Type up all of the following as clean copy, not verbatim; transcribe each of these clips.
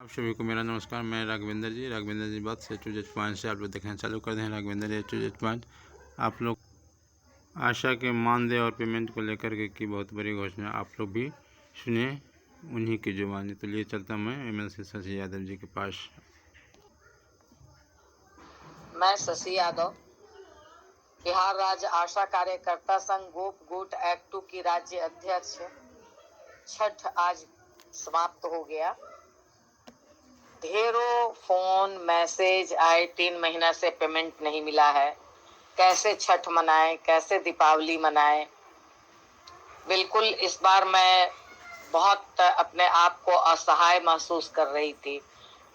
आप सभी को मेरा नमस्कार। मैं राघवेंद्र जी बात से टू जेड पॉइंट से आप लोग देखना चालू कर दें। राघवेंद्र टू जेड पॉइंट आप लोग आशा के मानदेय और पेमेंट को लेकर के की बहुत बड़ी घोषणा आप लोग भी सुने उन्हीं की जुबानी। तो लिए चलता मैं एमएलसी शशि यादव जी के पास। मैं शशि यादव, बिहार राज्य आशा कार्यकर्ता संघ गोप गुट एक्ट 2 की राज्य अध्यक्ष। छठ आज समाप्त हो गया। ढेरों फोन मैसेज आए, 3 महीना से पेमेंट नहीं मिला है, कैसे छठ मनाए, कैसे दीपावली मनाए। बिल्कुल इस बार मैं बहुत अपने आप को असहाय महसूस कर रही थी,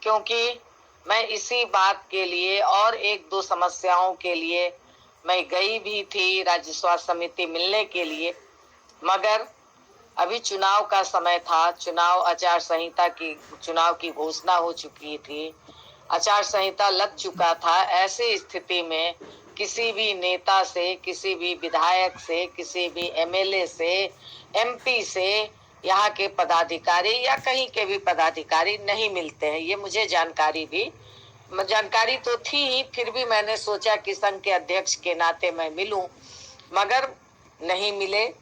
क्योंकि मैं इसी बात के लिए और एक दो समस्याओं के लिए मैं गई भी थी राज्य स्वास्थ्य समिति मिलने के लिए, मगर अभी चुनाव का समय था। चुनाव की घोषणा हो चुकी थी, आचार संहिता लग चुका था। ऐसी स्थिति में किसी भी नेता से, किसी भी विधायक से, किसी भी एमएलए से, एमपी से, यहाँ के पदाधिकारी या कहीं के भी पदाधिकारी नहीं मिलते हैं। ये मुझे जानकारी तो थी ही, फिर भी मैंने सोचा कि संघ के अध्यक्ष के नाते मैं मिलूं, मगर नहीं मिले।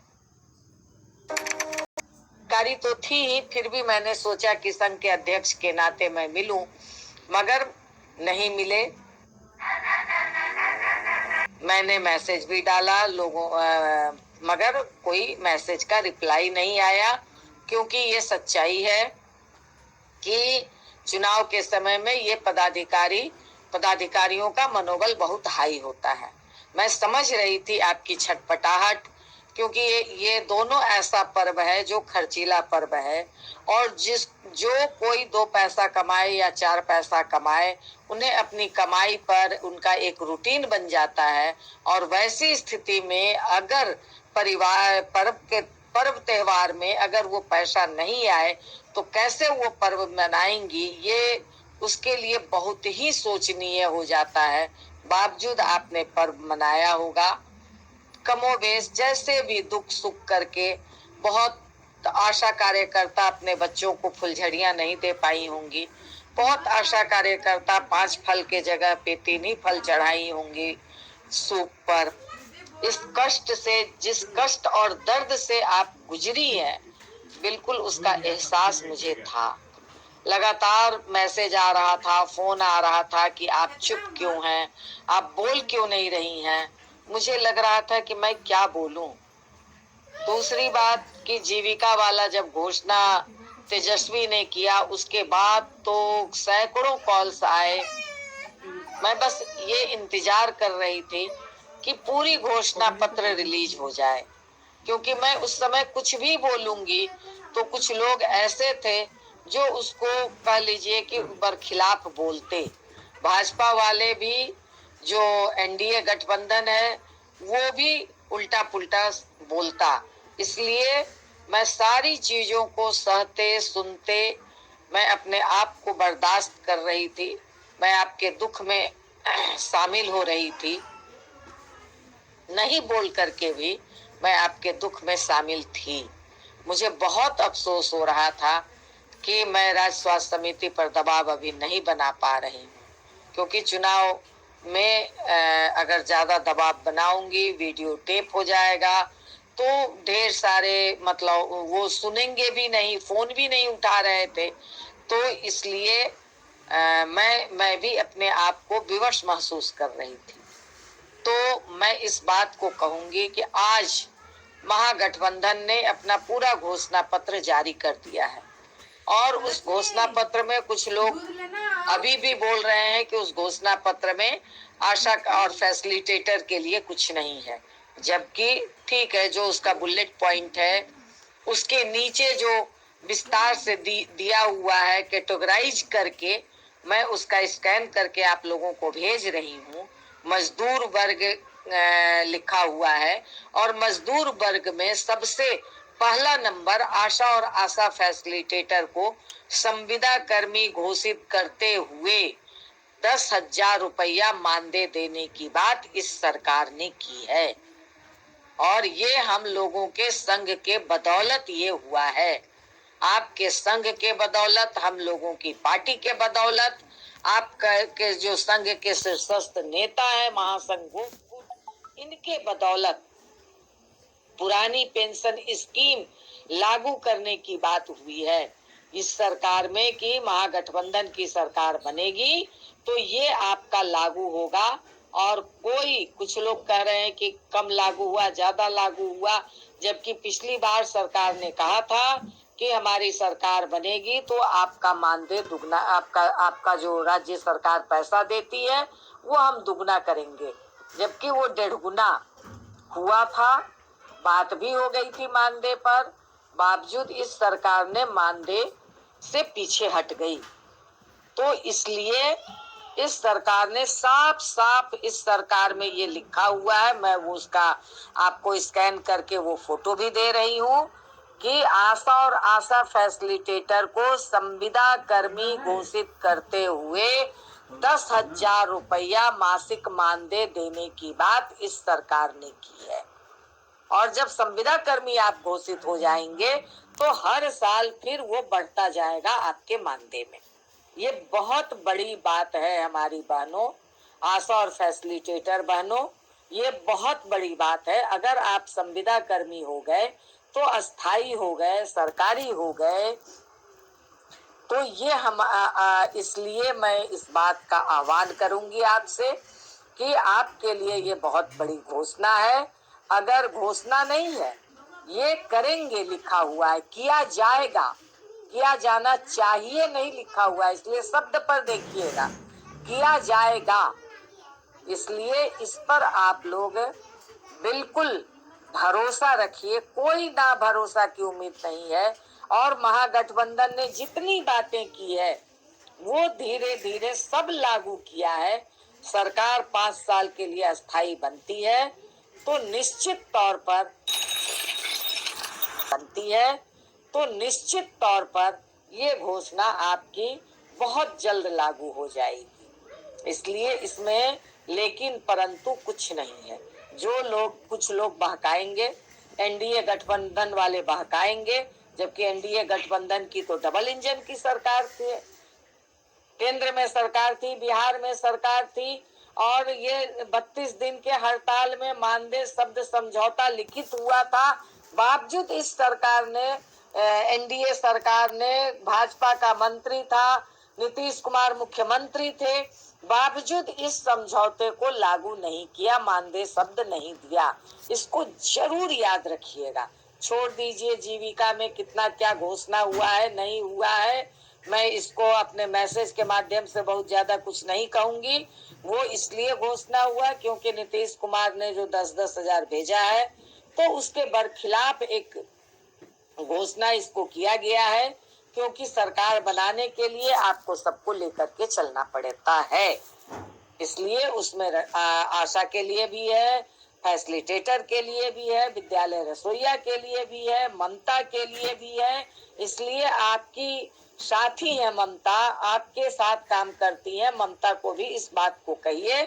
जानकारी तो थी ही, फिर भी मैंने सोचा कि संघ के अध्यक्ष के नाते मैं मिलूं, मगर नहीं मिले। मैंने मैसेज भी डाला मगर कोई मैसेज का रिप्लाई नहीं आया, क्योंकि ये सच्चाई है कि चुनाव के समय में ये पदाधिकारियों का मनोबल बहुत हाई होता है। मैं समझ रही थी आपकी छटपटाहट, क्योंकि ये दोनों ऐसा पर्व है जो खर्चीला पर्व है, और जो कोई 2 पैसा कमाए या 4 पैसा कमाए, उन्हें अपनी कमाई पर उनका एक रूटीन बन जाता है। और वैसी स्थिति में अगर पर्व त्योहार में अगर वो पैसा नहीं आए तो कैसे वो पर्व मनाएंगी, ये उसके लिए बहुत ही सोचनीय हो जाता है। बावजूद आपने पर्व मनाया होगा, कमोबेश जैसे भी दुख सुख करके। बहुत आशा कार्यकर्ता अपने बच्चों को फुलझड़ियां नहीं दे पाई होंगी, बहुत आशा कार्यकर्ता 5 फल के जगह पे 3 ही फल चढ़ाई होंगी सूप पर। इस कष्ट से, जिस कष्ट और दर्द से आप गुजरी है, बिल्कुल उसका एहसास मुझे था। लगातार मैसेज आ रहा था, फोन आ रहा था कि आप चुप क्यों हैं, आप बोल क्यों नहीं रही हैं। मुझे लग रहा था कि मैं क्या बोलूं। दूसरी बात कि जीविका वाला जब घोषणा तेजस्वी ने किया, उसके बाद तो सैकड़ों कॉल्स आए। मैं बस ये इंतजार कर रही थी कि पूरी घोषणा पत्र रिलीज हो जाए, क्योंकि मैं उस समय कुछ भी बोलूंगी तो कुछ लोग ऐसे थे जो उसको कह लीजिए कि बरखिलाफ बोलते। भाजपा वाले भी, जो एनडीए गठबंधन है, वो भी उल्टा पुल्टा बोलता। इसलिए मैं सारी चीजों को सहते सुनते मैं अपने आप को बर्दाश्त कर रही थी। मैं आपके दुख में शामिल हो रही थी, नहीं बोल करके भी मैं आपके दुख में शामिल थी। मुझे बहुत अफसोस हो रहा था कि मैं राज्य स्वास्थ्य समिति पर दबाव अभी नहीं बना पा रही हूँ, क्योंकि चुनाव में अगर ज्यादा दबाव बनाऊंगी, वीडियो टेप हो जाएगा, तो ढेर सारे मतलब वो सुनेंगे भी नहीं, फोन भी नहीं उठा रहे थे। तो इसलिए मैं भी अपने आप को विवश महसूस कर रही थी। तो मैं इस बात को कहूंगी कि आज महागठबंधन ने अपना पूरा घोषणा पत्र जारी कर दिया है, और उस घोषणा पत्र में कुछ लोग अभी भी बोल रहे हैं कि उस घोषणा पत्र में आशा और फैसिलिटेटर के लिए कुछ नहीं है, जबकि ठीक है, जो उसका बुलेट पॉइंट है उसके नीचे जो विस्तार से दिया हुआ है कैटेगराइज करके, मैं उसका स्कैन करके आप लोगों को भेज रही हूँ। मजदूर वर्ग लिखा हुआ है, और मजदूर वर्ग में सबसे पहला नंबर आशा और आशा फैसिलिटेटर को संविदा कर्मी घोषित करते हुए 10,000 रुपया मानदेय देने की बात इस सरकार ने की है, और ये हम लोगों के संघ के बदौलत ये हुआ है। आपके संघ के बदौलत, हम लोगों की पार्टी के बदौलत, के जो संघ के शीर्षस्थ नेता है महासंघ गोकुल, इनके बदौलत पुरानी पेंशन स्कीम लागू करने की बात हुई है इस सरकार में कि महागठबंधन की सरकार बनेगी तो ये आपका लागू होगा। और कुछ लोग कह रहे हैं कि कम लागू हुआ, ज्यादा लागू हुआ, जबकि पिछली बार सरकार ने कहा था कि हमारी सरकार बनेगी तो आपका मानदेय दुगना, आपका जो राज्य सरकार पैसा देती है वो हम दुगना करेंगे, जबकि वो 1.5 गुना हुआ था। बात भी हो गई थी मानदेय पर, बावजूद इस सरकार ने मानदेय से पीछे हट गई। तो इसलिए इस सरकार ने साफ साफ इस सरकार में ये लिखा हुआ है, मैं वो उसका आपको स्कैन करके वो फोटो भी दे रही हूँ कि आशा और आशा फैसिलिटेटर को संविदा कर्मी घोषित करते हुए 10,000 रुपया मासिक मानदेय देने की बात इस सरकार ने की है। और जब संविदा कर्मी आप घोषित हो जाएंगे तो हर साल फिर वो बढ़ता जाएगा आपके मानदेय में। ये बहुत बड़ी बात है हमारी बहनों, आशा और फैसिलिटेटर बहनों, ये बहुत बड़ी बात है। अगर आप संविदा कर्मी हो गए तो अस्थाई हो गए, सरकारी हो गए, तो ये हम इसलिए मैं इस बात का आह्वान करूंगी आपसे कि आपके लिए ये बहुत बड़ी घोषणा है। अगर घोषणा नहीं है, ये करेंगे लिखा हुआ है, किया जाएगा, किया जाना चाहिए नहीं लिखा हुआ है, इसलिए शब्द पर देखिएगा, किया जाएगा। इसलिए इस पर आप लोग बिल्कुल भरोसा रखिए, कोई ना भरोसा की उम्मीद नहीं है। और महागठबंधन ने जितनी बातें की है वो धीरे धीरे सब लागू किया है। सरकार 5 साल के लिए अस्थायी बनती है तो निश्चित तौर पर ये घोषणा आपकी बहुत जल्द लागू हो जाएगी। इसलिए इसमें लेकिन परंतु कुछ नहीं है। कुछ लोग बहकाएंगे, एनडीए गठबंधन वाले बहकाएंगे, जबकि एनडीए गठबंधन की तो डबल इंजन की सरकार थी, केंद्र में सरकार थी, बिहार में सरकार थी, और ये 32 दिन के हड़ताल में मानदेय शब्द समझौता लिखित हुआ था। बावजूद इस सरकार ने, एनडीए सरकार ने, भाजपा का मंत्री था, नीतीश कुमार मुख्यमंत्री थे, बावजूद इस समझौते को लागू नहीं किया, मानदेय शब्द नहीं दिया। इसको जरूर याद रखिएगा। छोड़ दीजिए जीविका में कितना क्या घोषणा हुआ है, नहीं हुआ है, मैं इसको अपने मैसेज के माध्यम से बहुत ज्यादा कुछ नहीं कहूंगी। वो इसलिए घोषणा हुआ क्योंकि नीतीश कुमार ने जो 10-10 हजार भेजा है तो उसके बरखिलाफ एक घोषणा इसको किया गया है, क्योंकि सरकार बनाने के लिए आपको सबको लेकर के चलना पड़ता है। इसलिए उसमें आशा के लिए भी है, फैसिलिटेटर के लिए भी है, विद्यालय रसोईया के लिए भी है, ममता के लिए भी है। इसलिए आपकी साथी है ममता, आपके साथ काम करती है, ममता को भी इस बात को कहिए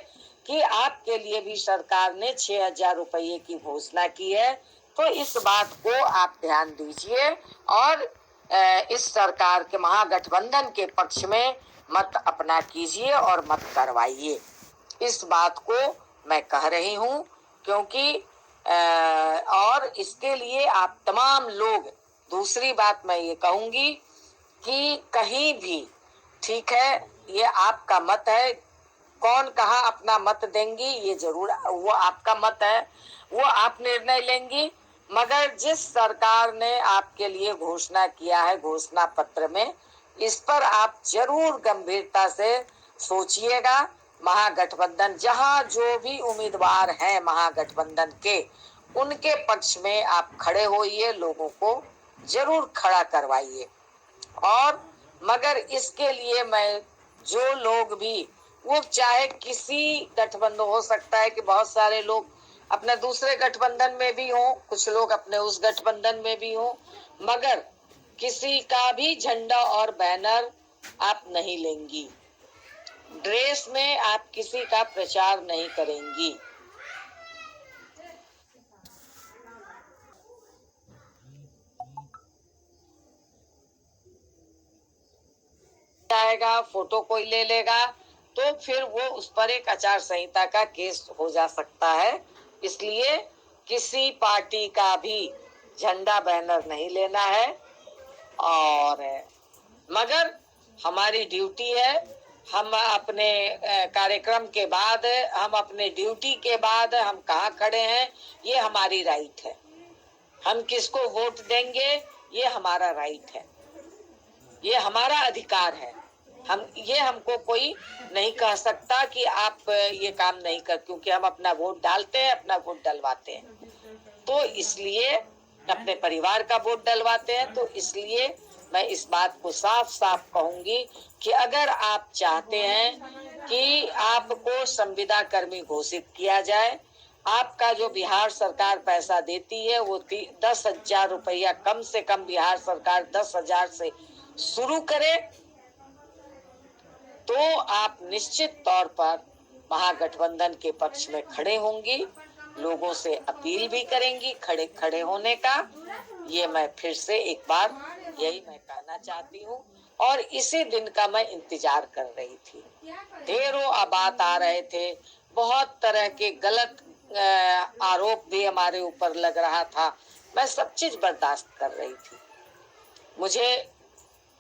कि आपके लिए भी सरकार ने 6,000 रुपये की घोषणा की है। तो इस बात को आप ध्यान दीजिए और इस सरकार के महागठबंधन के पक्ष में मत अपना कीजिए और मत करवाइए। इस बात को मैं कह रही हूँ क्योंकि और इसके लिए आप तमाम लोग, दूसरी बात मैं ये कहूंगी कि कहीं भी, ठीक है, ये आपका मत है, कौन कहाँ अपना मत देंगी ये जरूर, वो आपका मत है, वो आप निर्णय लेंगी। मगर जिस सरकार ने आपके लिए घोषणा किया है घोषणा पत्र में, इस पर आप जरूर गंभीरता से सोचिएगा। महागठबंधन, जहाँ जो भी उम्मीदवार हैं महागठबंधन के, उनके पक्ष में आप खड़े होइए, लोगों को जरूर खड़ा करवाइए। और मगर इसके लिए मैं, जो लोग भी, वो चाहे किसी गठबंधन, हो सकता है कि बहुत सारे लोग अपने दूसरे गठबंधन में भी हों, कुछ लोग अपने उस गठबंधन में भी हों, मगर किसी का भी झंडा और बैनर आप नहीं लेंगी, ड्रेस में आप किसी का प्रचार नहीं करेंगी। आएगा, फोटो कोई ले लेगा, तो फिर वो उस पर एक आचार संहिता का केस हो जा सकता है। इसलिए किसी पार्टी का भी झंडा बैनर नहीं लेना है। और मगर हमारी ड्यूटी है, हम अपने कार्यक्रम के बाद, हम अपने ड्यूटी के बाद हम कहाँ खड़े हैं, ये हमारी राइट है। हम किसको वोट देंगे, ये हमारा राइट है, ये हमारा अधिकार है। हमको कोई नहीं कह सकता कि आप ये काम नहीं कर, क्योंकि हम अपना वोट डालते हैं, अपना वोट डलवाते हैं। तो इसलिए अपने परिवार का वोट डलवाते हैं। तो इसलिए मैं इस बात को साफ साफ कहूंगी कि अगर आप चाहते हैं कि आपको संविदा कर्मी घोषित किया जाए, आपका जो बिहार सरकार पैसा देती है वो 10,000 रुपया कम से कम बिहार सरकार 10,000 से शुरू करे, तो आप निश्चित तौर पर महागठबंधन के पक्ष में खड़े होंगी, लोगों से अपील भी करेंगी खड़े होने का। ये मैं फिर से एक बार यही मैं कहना चाहती हूँ। और इसी दिन का मैं इंतजार कर रही थी। ढेरों बात आ रहे थे, बहुत तरह के गलत आरोप भी हमारे ऊपर लग रहा था। मैं सब चीज बर्दाश्त कर रही थी। मुझे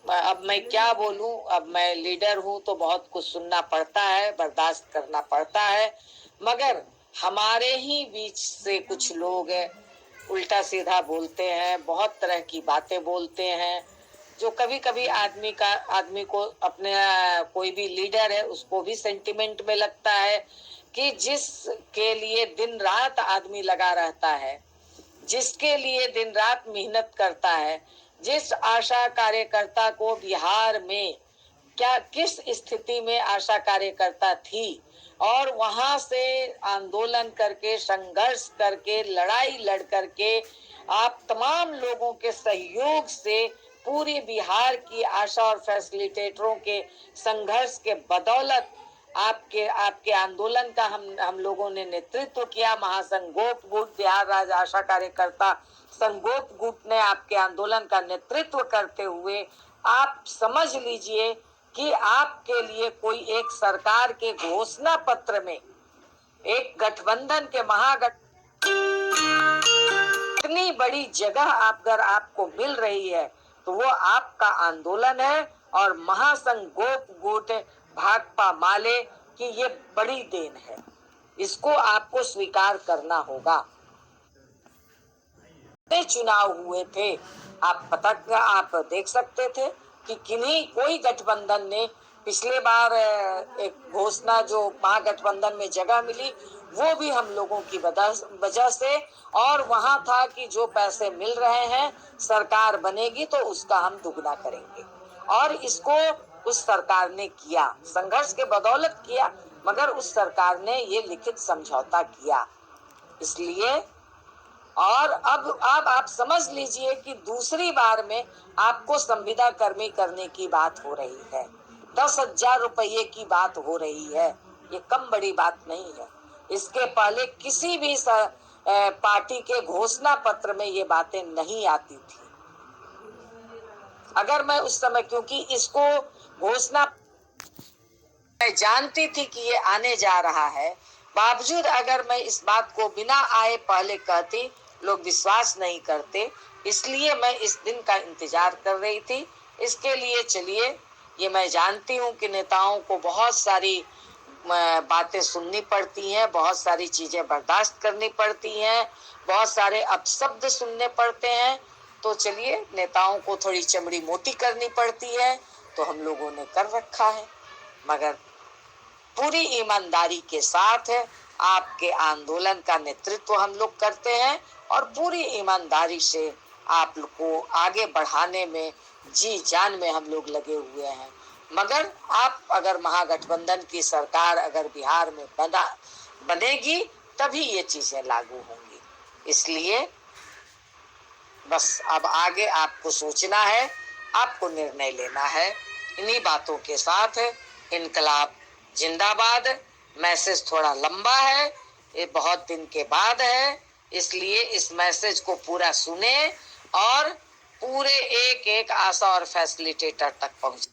अब मैं क्या बोलूं, अब मैं लीडर हूं तो बहुत कुछ सुनना पड़ता है, बर्दाश्त करना पड़ता है। मगर हमारे ही बीच से कुछ लोग उल्टा सीधा बोलते हैं, बहुत तरह की बातें बोलते हैं, जो कभी कभी आदमी को अपने कोई भी लीडर है उसको भी सेंटिमेंट में लगता है कि जिसके लिए दिन रात आदमी लगा रहता है, जिसके लिए दिन रात मेहनत करता है, जिस आशा कार्यकर्ता को बिहार में किस स्थिति में आशा कार्यकर्ता थी और वहां से आंदोलन करके, संघर्ष करके, लड़ाई लड़ करके, आप तमाम लोगों के सहयोग से पूरी बिहार की आशा और फैसिलिटेटरों के संघर्ष के बदौलत आपके आंदोलन का हम लोगों ने नेतृत्व किया। महासंघ गोप गुट, बिहार राज्य आशा कार्यकर्ता संघ गोप गुट ने आपके आंदोलन का नेतृत्व करते हुए, आप समझ लीजिए कि आपके लिए कोई एक सरकार के घोषणा पत्र में एक गठबंधन के इतनी बड़ी जगह अगर आपको मिल रही है तो वो आपका आंदोलन है। और महासंघ गोप गुट भाकपा माले की ये बड़ी देन है, इसको आपको स्वीकार करना होगा। चुनाव हुए थे, आप देख सकते थे कि कोई गठबंधन ने पिछले बार एक घोषणा जो महागठबंधन में जगह मिली वो भी हम लोगों की वजह से, और वहां था कि जो पैसे मिल रहे हैं सरकार बनेगी तो उसका हम दुगना करेंगे। और इसको उस सरकार ने किया, संघर्ष के बदौलत किया, मगर उस सरकार ने ये लिखित समझौता किया। इसलिए और अब आप समझ लीजिए कि दूसरी बार में आपको संविदा कर्मी करने की बात हो रही है, 10,000 रुपये की बात हो रही है। ये कम बड़ी बात नहीं है। इसके पहले किसी भी पार्टी के घोषणा पत्र में ये बातें नहीं आती थी। अगर मैं उस समय, क्योंकि इसको घोषणा मैं जानती थी कि ये आने जा रहा है, बावजूद अगर मैं इस बात को बिना आए पहले कहती, लोग विश्वास नहीं करते। इसलिए मैं इस दिन का इंतजार कर रही थी। इसके लिए चलिए, ये मैं जानती हूँ कि नेताओं को बहुत सारी बातें सुननी पड़ती हैं, बहुत सारी चीजें बर्दाश्त करनी पड़ती हैं, बहुत सारे अपशब्द सुनने पड़ते हैं। तो चलिए, नेताओं को थोड़ी चमड़ी मोटी करनी पड़ती है, तो हम लोगों ने कर रखा है। मगर पूरी ईमानदारी के साथ आपके आंदोलन का नेतृत्व हम लोग करते हैं और पूरी ईमानदारी से आप लोग को आगे बढ़ाने में जी जान में हम लोग लगे हुए हैं। मगर अगर महागठबंधन की सरकार अगर बिहार में बनेगी तभी ये चीजें लागू होंगी। इसलिए बस अब आगे आपको सोचना है, आपको निर्णय लेना है। इन्हीं बातों के साथ इनकलाब जिंदाबाद। मैसेज थोड़ा लंबा है, ये बहुत दिन के बाद है, इसलिए इस मैसेज को पूरा सुने और पूरे एक आशा और फैसिलिटेटर तक पहुंचे।